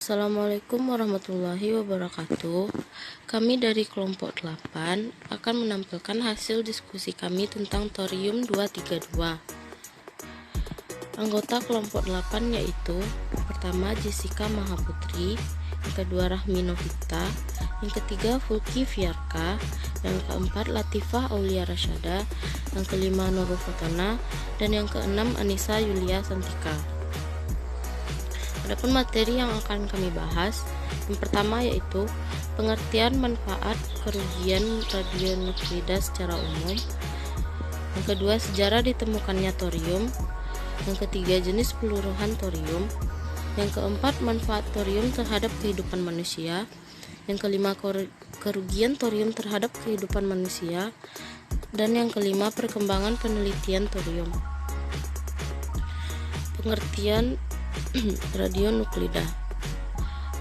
Assalamualaikum warahmatullahi wabarakatuh. Kami dari kelompok 8 akan menampilkan hasil diskusi kami tentang thorium 232. Anggota kelompok 8 yaitu pertama Jessica Mahaputri, yang kedua Rahmi Novita, yang ketiga Fulki Fiarka, yang keempat Latifah Aulia Rasyada, yang kelima Nurul Fatona, dan yang keenam Anissa Yulia Santika. Adapun materi yang akan kami bahas, yang pertama yaitu pengertian manfaat kerugian radionuklida secara umum, yang kedua sejarah ditemukannya thorium, yang ketiga jenis peluruhan thorium, yang keempat manfaat thorium terhadap kehidupan manusia, yang kelima kerugian thorium terhadap kehidupan manusia, dan yang kelima perkembangan penelitian thorium. Pengertian radionuklida.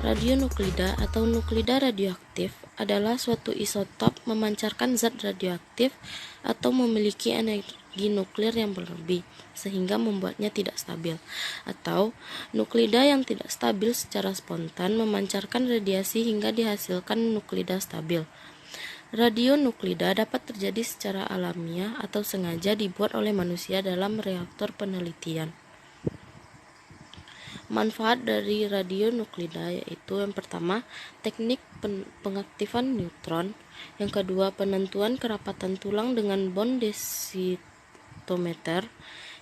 Radionuklida atau nuklida radioaktif adalah suatu isotop memancarkan zat radioaktif atau memiliki energi nuklir yang berlebih sehingga membuatnya tidak stabil, atau nuklida yang tidak stabil secara spontan memancarkan radiasi hingga dihasilkan nuklida stabil. Radionuklida dapat terjadi secara alamiah atau sengaja dibuat oleh manusia dalam reaktor penelitian. Manfaat dari radionuklida yaitu yang pertama, teknik pengaktifan neutron, yang kedua, penentuan kerapatan tulang dengan bond densitometer,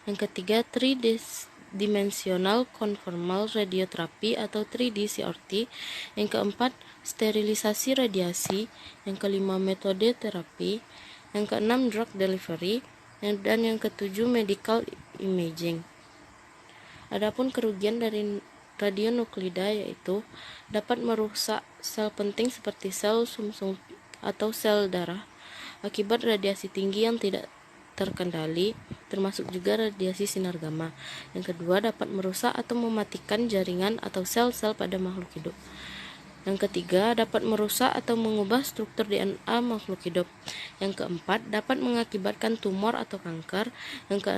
yang ketiga, tridimensional conformal radioterapi atau 3D CRT, yang keempat, sterilisasi radiasi, yang kelima, metode terapi, yang keenam, drug delivery, dan yang ketujuh, medical imaging. Adapun kerugian dari radionuklida yaitu dapat merusak sel penting seperti sel sumsum atau sel darah akibat radiasi tinggi yang tidak terkendali, termasuk juga radiasi sinar gamma. Yang kedua, dapat merusak atau mematikan jaringan atau sel-sel pada makhluk hidup. Yang ketiga, dapat merusak atau mengubah struktur DNA makhluk hidup. Yang keempat, dapat mengakibatkan tumor atau kanker. Yang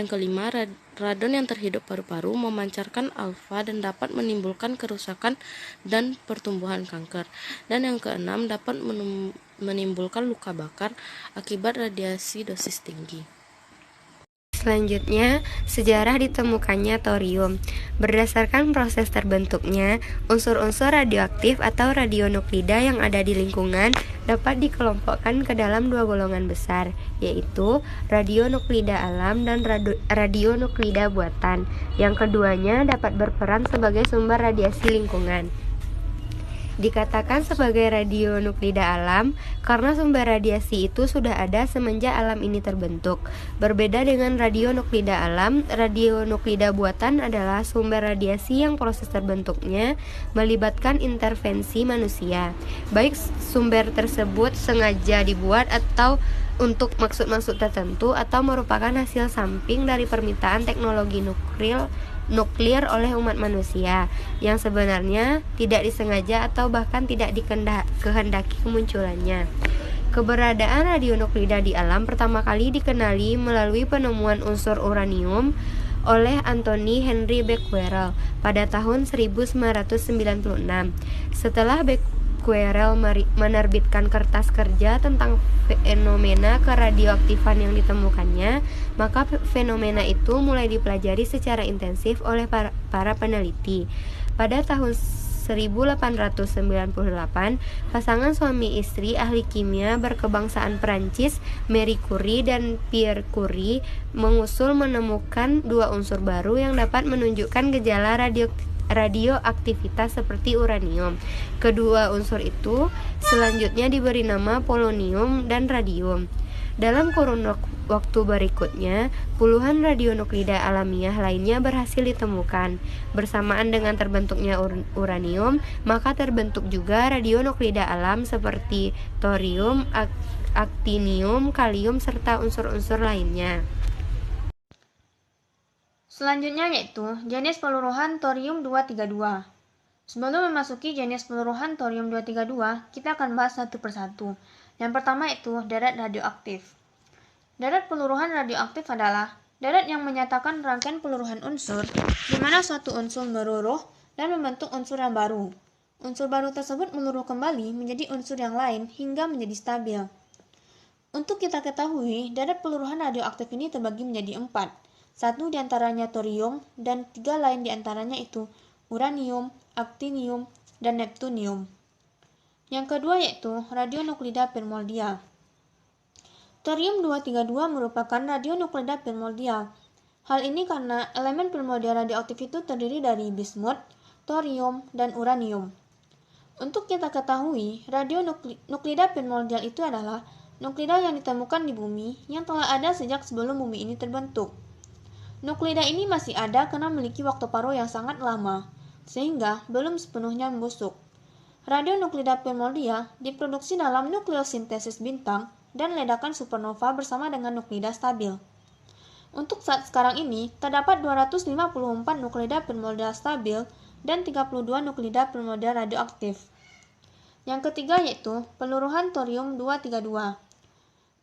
kelima, radon yang terhidup paru-paru memancarkan alfa dan dapat menimbulkan kerusakan dan pertumbuhan kanker. Dan yang keenam, dapat menimbulkan luka bakar akibat radiasi dosis tinggi. Selanjutnya, sejarah ditemukannya thorium. Berdasarkan proses terbentuknya, unsur-unsur radioaktif atau radionuklida yang ada di lingkungan dapat dikelompokkan ke dalam dua golongan besar, yaitu radionuklida alam dan radionuklida buatan. Yang keduanya dapat berperan sebagai sumber radiasi lingkungan. Dikatakan sebagai radionuklida alam karena sumber radiasi itu sudah ada semenjak alam ini terbentuk. Berbeda dengan radionuklida alam, radionuklida buatan adalah sumber radiasi yang proses terbentuknya melibatkan intervensi manusia. Baik sumber tersebut sengaja dibuat atau untuk maksud-maksud tertentu atau merupakan hasil samping dari permintaan teknologi nuklir oleh umat manusia yang sebenarnya tidak disengaja atau bahkan tidak dikehendaki kemunculannya. Keberadaan radionuklida di alam pertama kali dikenali melalui penemuan unsur uranium oleh Anthony Henry Becquerel pada tahun 1996. Setelah Becquerel menerbitkan kertas kerja tentang fenomena keradioaktifan yang ditemukannya, maka fenomena itu mulai dipelajari secara intensif oleh para peneliti. Pada tahun 1898, pasangan suami istri ahli kimia berkebangsaan Prancis, Marie Curie dan Pierre Curie, mengusul menemukan dua unsur baru yang dapat menunjukkan gejala radioaktivitas seperti uranium. Kedua unsur itu selanjutnya diberi nama polonium dan radium. Dalam kurun waktu berikutnya, puluhan radionuklida alamiah lainnya berhasil ditemukan. Bersamaan dengan terbentuknya uranium, maka terbentuk juga radionuklida alam seperti thorium, aktinium, kalium, serta unsur-unsur lainnya. Selanjutnya yaitu jenis peluruhan thorium 232. Sebelum memasuki jenis peluruhan thorium 232, kita akan bahas satu persatu. Yang pertama itu deret radioaktif. Deret peluruhan radioaktif adalah deret yang menyatakan rangkaian peluruhan unsur, di mana suatu unsur meluruh dan membentuk unsur yang baru. Unsur baru tersebut meluruh kembali menjadi unsur yang lain hingga menjadi stabil. Untuk kita ketahui, deret peluruhan radioaktif ini terbagi menjadi 4. Satu diantaranya thorium dan 3 lain diantaranya itu uranium, actinium, dan neptunium. Yang kedua yaitu radionuklida primordial. Thorium-232 merupakan radionuklida primordial. Hal ini karena elemen primordial radioaktif itu terdiri dari bismut, thorium, dan uranium. Untuk kita ketahui, radionuklida primordial itu adalah nuklida yang ditemukan di bumi yang telah ada sejak sebelum bumi ini terbentuk. Nuklida ini masih ada karena memiliki waktu paruh yang sangat lama, sehingga belum sepenuhnya membusuk. Radionuklida primordial diproduksi dalam nukleosintesis bintang dan ledakan supernova bersama dengan nuklida stabil. Untuk saat sekarang ini, terdapat 254 nuklida primordial stabil dan 32 nuklida primordial radioaktif. Yang ketiga yaitu peluruhan thorium-232.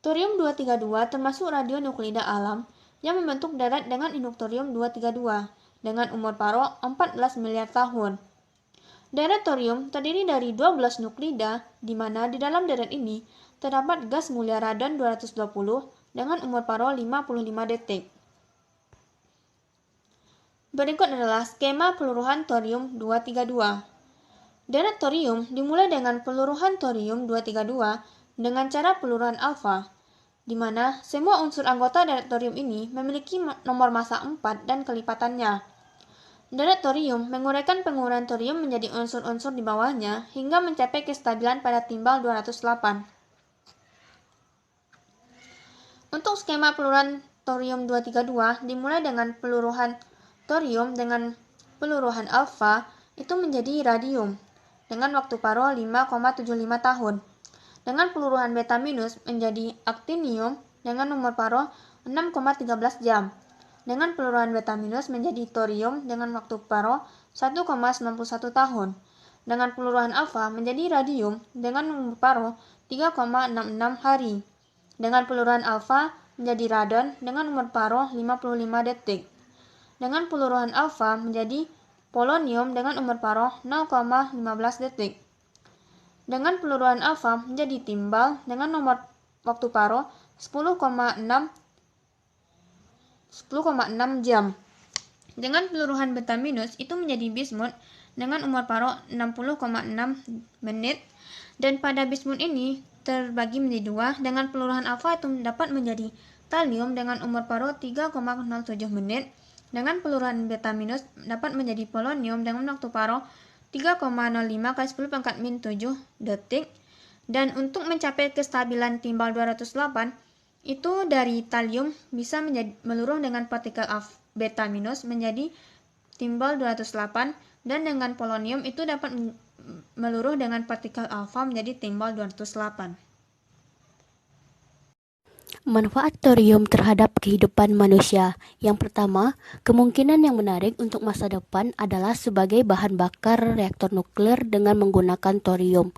Thorium-232 termasuk radionuklida alam yang membentuk deret dengan induk thorium-232 dengan umur paruh 14 miliar tahun. Deret thorium terdiri dari 12 nuklida, di mana di dalam deret ini terdapat gas mulia radon 220 dengan umur paruh 55 detik. Berikut adalah skema peluruhan thorium-232. Deret thorium dimulai dengan peluruhan thorium-232 dengan cara peluruhan alfa, di mana semua unsur anggota deret thorium ini memiliki nomor massa 4 dan kelipatannya. Deret thorium menguraikan penguraian thorium menjadi unsur-unsur di bawahnya hingga mencapai kestabilan pada timbal 208. Untuk skema peluruhan thorium-232 dimulai dengan peluruhan thorium dengan peluruhan alfa itu menjadi radium dengan waktu paruh 5,75 tahun. Dengan peluruhan beta minus menjadi actinium dengan umur paruh 6,13 jam. Dengan peluruhan beta minus menjadi thorium dengan waktu paruh 1,91 tahun. Dengan peluruhan alfa menjadi radium dengan umur paruh 3,66 hari. Dengan peluruhan alfa menjadi radon dengan umur paruh 55 detik. Dengan peluruhan alfa menjadi polonium dengan umur paruh 0,15 detik. Dengan peluruhan alfa menjadi timbal dengan nomor waktu paruh 10,6 jam. Dengan peluruhan beta minus itu menjadi bismut dengan umur paruh 60,6 menit, dan pada bismut ini terbagi menjadi dua. Dengan peluruhan alfa itu dapat menjadi thallium dengan umur paruh 3,07 menit. Dengan peluruhan beta minus dapat menjadi polonium dengan waktu paruh 3,05 kali 10⁻⁷ detik. Dan untuk mencapai kestabilan timbal 208 itu dari thallium bisa meluruh dengan partikel beta minus menjadi timbal 208, dan dengan polonium itu dapat meluruh dengan partikel alfa menjadi timbal 208. Manfaat thorium terhadap kehidupan manusia. Yang pertama, kemungkinan yang menarik untuk masa depan adalah sebagai bahan bakar reaktor nuklir dengan menggunakan thorium.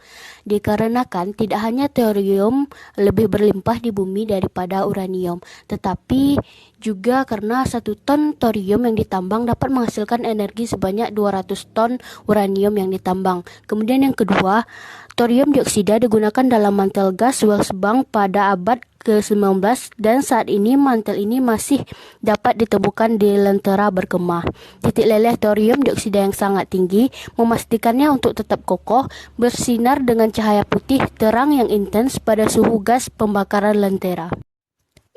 Dikarenakan tidak hanya thorium lebih berlimpah di bumi daripada uranium, tetapi juga karena 1 ton thorium yang ditambang dapat menghasilkan energi sebanyak 200 ton uranium yang ditambang. Kemudian yang kedua, thorium dioksida digunakan dalam mantel gas Wells Bank pada abad ke-19 dan saat ini mantel ini masih dapat ditemukan di lentera berkemah. Titik leleh thorium dioksida yang sangat tinggi memastikannya untuk tetap kokoh, bersinar dengan cahaya putih terang yang intens pada suhu gas pembakaran lentera.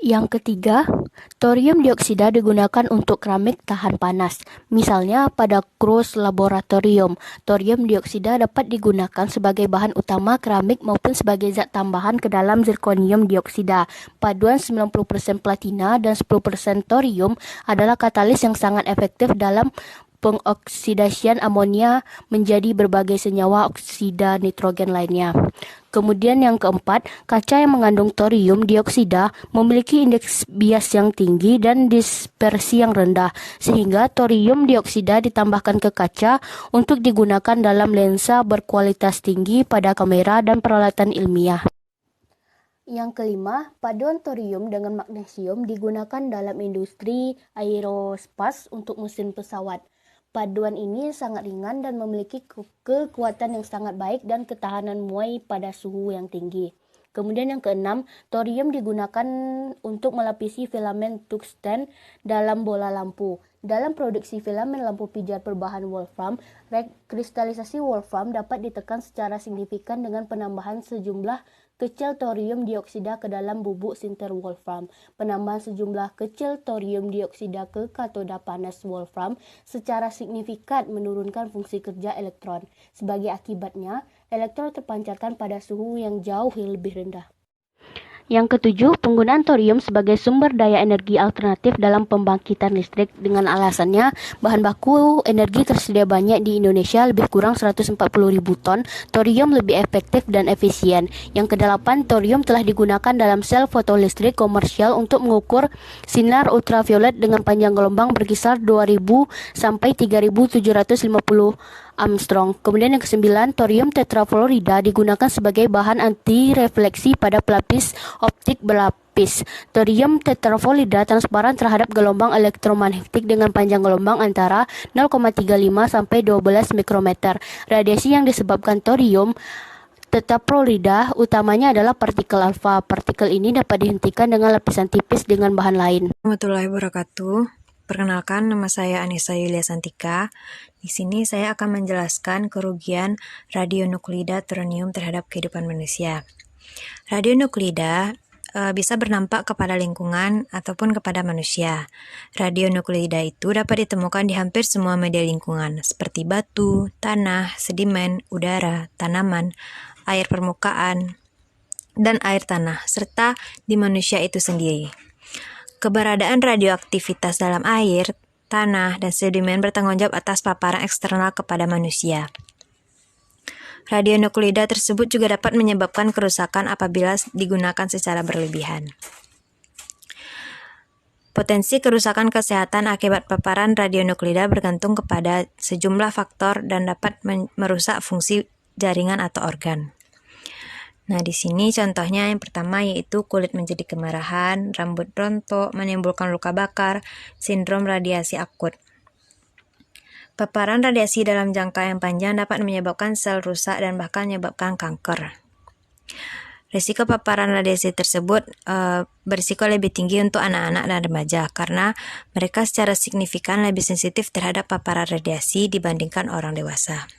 Yang ketiga, thorium dioksida digunakan untuk keramik tahan panas. Misalnya pada krus laboratorium, thorium dioksida dapat digunakan sebagai bahan utama keramik maupun sebagai zat tambahan ke dalam zirconium dioksida. Paduan 90% platina dan 10% thorium adalah katalis yang sangat efektif dalam pengoksidasian amonia menjadi berbagai senyawa oksida nitrogen lainnya. Kemudian yang keempat, kaca yang mengandung thorium dioksida memiliki indeks bias yang tinggi dan dispersi yang rendah, sehingga thorium dioksida ditambahkan ke kaca untuk digunakan dalam lensa berkualitas tinggi pada kamera dan peralatan ilmiah. Yang kelima, paduan thorium dengan magnesium digunakan dalam industri aerospace untuk mesin pesawat. Paduan ini sangat ringan dan memiliki kekuatan yang sangat baik dan ketahanan muai pada suhu yang tinggi. Kemudian yang keenam, thorium digunakan untuk melapisi filamen tungsten dalam bola lampu. Dalam produksi filamen lampu pijar berbahan wolfram, kristalisasi wolfram dapat ditekan secara signifikan dengan penambahan sejumlah kecil thorium dioksida ke dalam bubuk sinter wolfram. Penambahan sejumlah kecil thorium dioksida ke katoda panas wolfram secara signifikan menurunkan fungsi kerja elektron. Sebagai akibatnya, elektron terpancarkan pada suhu yang jauh lebih rendah. Yang ketujuh, penggunaan thorium sebagai sumber daya energi alternatif dalam pembangkitan listrik dengan alasannya bahan baku energi tersedia banyak di Indonesia, lebih kurang 140.000 ton. Thorium lebih efektif dan efisien. Yang kedelapan, thorium telah digunakan dalam sel fotolistrik komersial untuk mengukur sinar ultraviolet dengan panjang gelombang berkisar 2.000 sampai 3.750 Armstrong. Kemudian yang kesembilan, thorium tetrafluorida digunakan sebagai bahan anti refleksi pada pelapis optik berlapis. Thorium tetrafluorida transparan terhadap gelombang elektromagnetik dengan panjang gelombang antara 0,35 sampai 12 mikrometer. Radiasi yang disebabkan thorium tetrafluorida utamanya adalah partikel alfa. Partikel ini dapat dihentikan dengan lapisan tipis dengan bahan lain. Warahmatullahi wabarakatuh. Perkenalkan, nama saya Anissa Yulia Santika. Di sini saya akan menjelaskan kerugian radionuklida thorium terhadap kehidupan manusia. Radionuklida bisa berdampak kepada lingkungan ataupun kepada manusia. Radionuklida itu dapat ditemukan di hampir semua media lingkungan, seperti batu, tanah, sedimen, udara, tanaman, air permukaan, dan air tanah, serta di manusia itu sendiri. Keberadaan radioaktivitas dalam air, tanah, dan sedimen bertanggung jawab atas paparan eksternal kepada manusia. Radionuklida tersebut juga dapat menyebabkan kerusakan apabila digunakan secara berlebihan. Potensi kerusakan kesehatan akibat paparan radionuklida bergantung kepada sejumlah faktor dan dapat merusak fungsi jaringan atau organ. Nah, di sini contohnya yang pertama yaitu kulit menjadi kemerahan, rambut rontok, menimbulkan luka bakar, sindrom radiasi akut. Paparan radiasi dalam jangka yang panjang dapat menyebabkan sel rusak dan bahkan menyebabkan kanker. Risiko paparan radiasi tersebut berisiko lebih tinggi untuk anak-anak dan remaja karena mereka secara signifikan lebih sensitif terhadap paparan radiasi dibandingkan orang dewasa.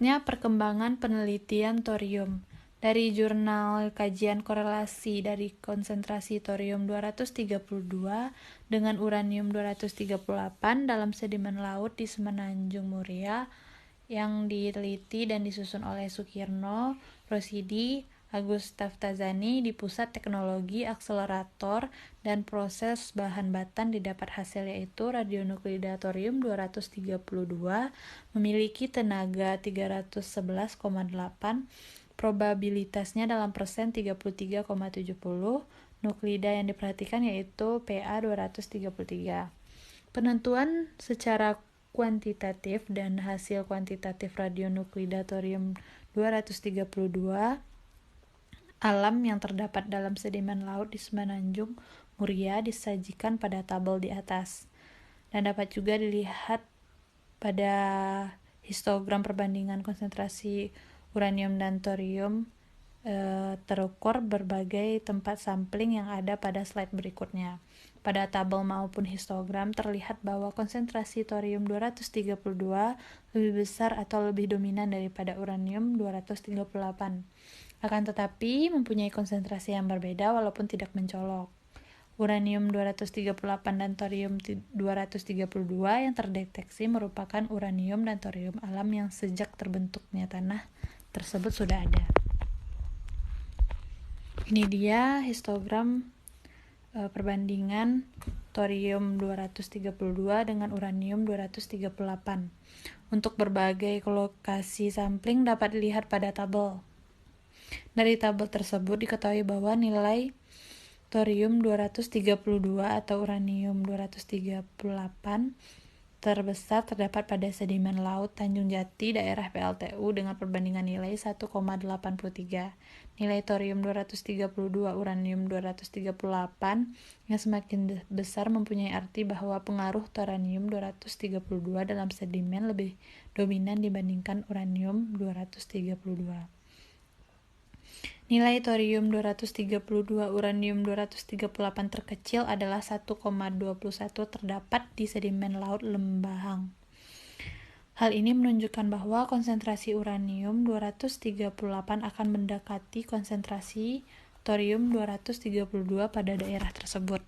Perkembangan penelitian thorium. Dari jurnal kajian korelasi dari konsentrasi thorium 232 dengan uranium 238 dalam sedimen laut di Semenanjung Muria yang diteliti dan disusun oleh Sukirno, Rosidi, Agus Taftazani di Pusat Teknologi Akselerator dan Proses Bahan Batan didapat hasil yaitu radionuklida thorium 232 memiliki tenaga 311,8, probabilitasnya dalam persen 33,70, nuklida yang diperhatikan yaitu PA233. Penentuan secara kuantitatif dan hasil kuantitatif radionuklida thorium 232 alam yang terdapat dalam sedimen laut di Semenanjung Muria disajikan pada tabel di atas dan dapat juga dilihat pada histogram perbandingan konsentrasi uranium dan thorium terukur berbagai tempat sampling yang ada pada slide berikutnya. Pada tabel maupun histogram terlihat bahwa konsentrasi thorium 232 lebih besar atau lebih dominan daripada uranium 238. Akan tetapi mempunyai konsentrasi yang berbeda walaupun tidak mencolok. Uranium 238 dan thorium 232 yang terdeteksi merupakan uranium dan thorium alam yang sejak terbentuknya tanah tersebut sudah ada. Ini dia histogram perbandingan thorium 232 dengan uranium 238. Untuk berbagai lokasi sampling dapat dilihat pada tabel. Dari tabel tersebut diketahui bahwa nilai thorium 232 atau uranium 238 terbesar terdapat pada sedimen laut Tanjung Jati daerah PLTU dengan perbandingan nilai 1,83. Nilai thorium 232 uranium 238 yang semakin besar mempunyai arti bahwa pengaruh thorium 232 dalam sedimen lebih dominan dibandingkan uranium 232. Nilai thorium 232 uranium 238 terkecil adalah 1,21 terdapat di sedimen laut Lembahang. Hal ini menunjukkan bahwa konsentrasi uranium 238 akan mendekati konsentrasi thorium 232 pada daerah tersebut.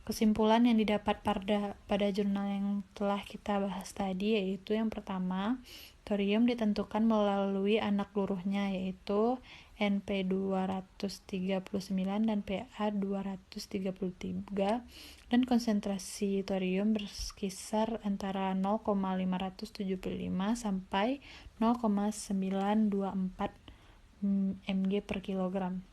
Kesimpulan yang didapat pada jurnal yang telah kita bahas tadi yaitu yang pertama, thorium ditentukan melalui anak luruhnya yaitu Np239 dan Pa233 dan konsentrasi thorium berkisar antara 0,575 sampai 0,924 mg per kilogram.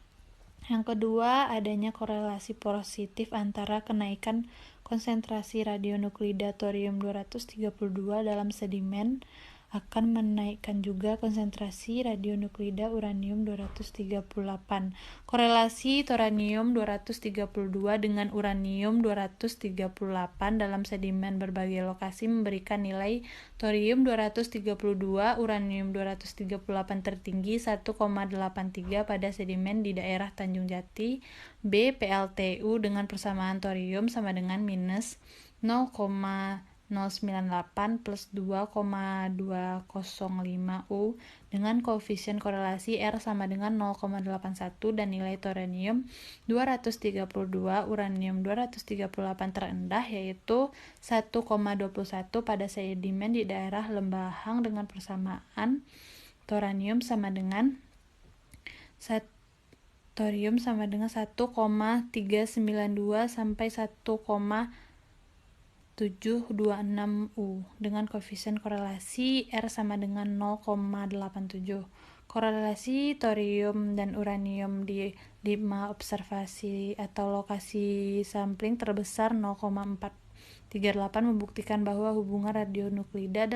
Yang kedua, adanya korelasi positif antara kenaikan konsentrasi radionuklida thorium 232 dalam sedimen akan menaikkan juga konsentrasi radionuklida uranium 238. Korelasi thorium 232 dengan uranium 238 dalam sedimen berbagai lokasi memberikan nilai thorium 232 uranium 238 tertinggi 1,83 pada sedimen di daerah Tanjung Jati B PLTU dengan persamaan thorium sama dengan minus 0,098 plus 2,205 U dengan koefisien korelasi R sama dengan 0,81 dan nilai thorium 232 uranium 238 terendah yaitu 1,21 pada sedimen di daerah Lembahang dengan persamaan thorium sama dengan 1,392 sampai 1,726 U dengan koefisien korelasi R sama dengan 0,87. Korelasi thorium dan uranium di 5 observasi atau lokasi sampling terbesar 0,438 membuktikan bahwa hubungan radionuklida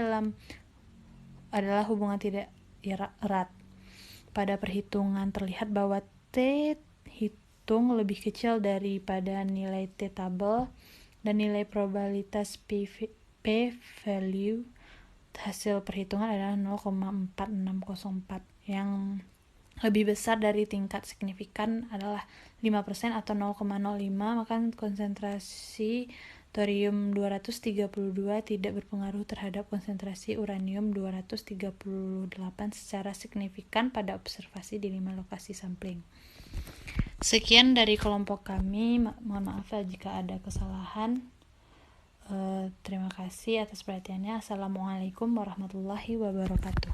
adalah hubungan tidak erat. Pada perhitungan terlihat bahwa T hitung lebih kecil daripada nilai T tabel dan nilai probabilitas p-value hasil perhitungan adalah 0,4604. Yang lebih besar dari tingkat signifikan adalah 5% atau 0,05, maka konsentrasi thorium 232 tidak berpengaruh terhadap konsentrasi uranium 238 secara signifikan pada observasi di 5 lokasi sampling. Sekian dari kelompok kami, mohon maaf jika ada kesalahan. Terima kasih atas perhatiannya. Assalamualaikum warahmatullahi wabarakatuh.